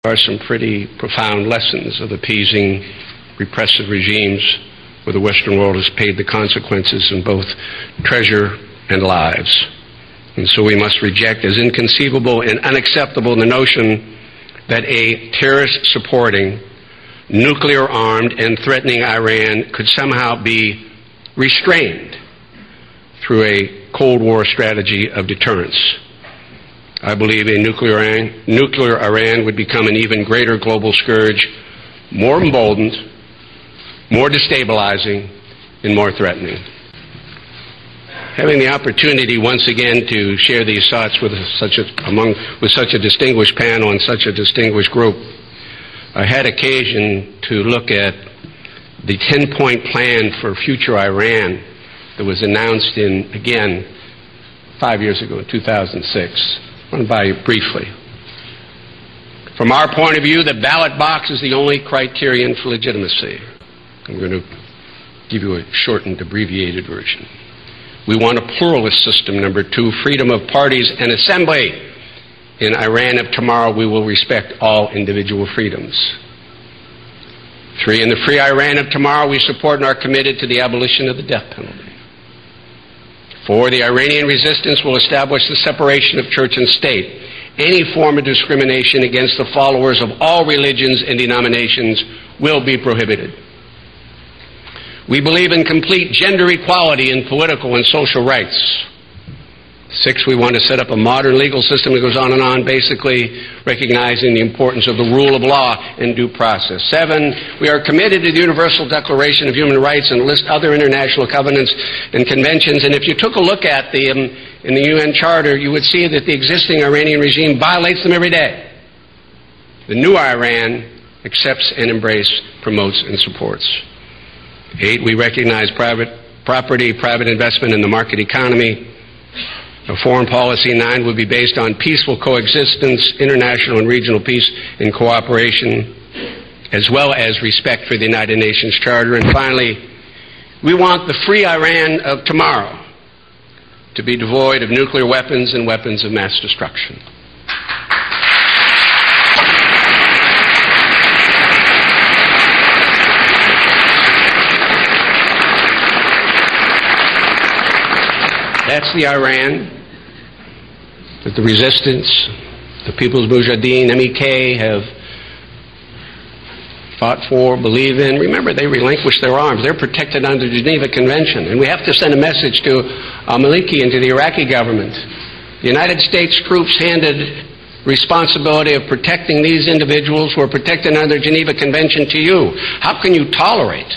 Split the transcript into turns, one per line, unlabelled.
are some pretty profound lessons of appeasing repressive regimes where the Western world has paid the consequences in both treasure and lives. And so we must reject as inconceivable and unacceptable the notion that a terrorist-supporting, nuclear-armed and threatening Iran could somehow be restrained through a Cold War strategy of deterrence. I believe a nuclear Iran would become an even greater global scourge, more emboldened, more destabilizing, and more threatening. Having the opportunity once again to share these thoughts with such a distinguished panel and such a distinguished group, I had occasion to look at the 10-point plan for future Iran that was announced in, again, 5 years ago, in 2006. I want to buy you briefly. From our point of view, the ballot box is the only criterion for legitimacy. I'm going to give you a shortened, abbreviated version. We want a pluralist system. Number two, freedom of parties and assembly. In Iran of tomorrow, we will respect all individual freedoms. Three, in the free Iran of tomorrow, we support and are committed to the abolition of the death penalty. Four, the Iranian resistance will establish the separation of church and state. Any form of discrimination against the followers of all religions and denominations will be prohibited. We believe in complete gender equality in political and social rights. Six, we want to set up a modern legal system that goes on, basically recognizing the importance of the rule of law and due process. Seven, we are committed to the Universal Declaration of Human Rights and list other international covenants and conventions. And if you took a look at them in the UN Charter, you would see that the existing Iranian regime violates them every day. The new Iran accepts and embraces, promotes, and supports. Eight, we recognize private property, private investment in the market economy. A foreign policy, nine, would be based on peaceful coexistence, international and regional peace and cooperation, as well as respect for the United Nations Charter. And finally, we want the free Iran of tomorrow to be devoid of nuclear weapons and weapons of mass destruction. That's the Iran that the resistance, the People's Mujahideen, MEK, have fought for, believe in. Remember, they relinquished their arms. They're protected under the Geneva Convention. And we have to send a message to al-Maliki and to the Iraqi government. The United States troops handed responsibility of protecting these individuals who are protected under the Geneva Convention to you. How can you tolerate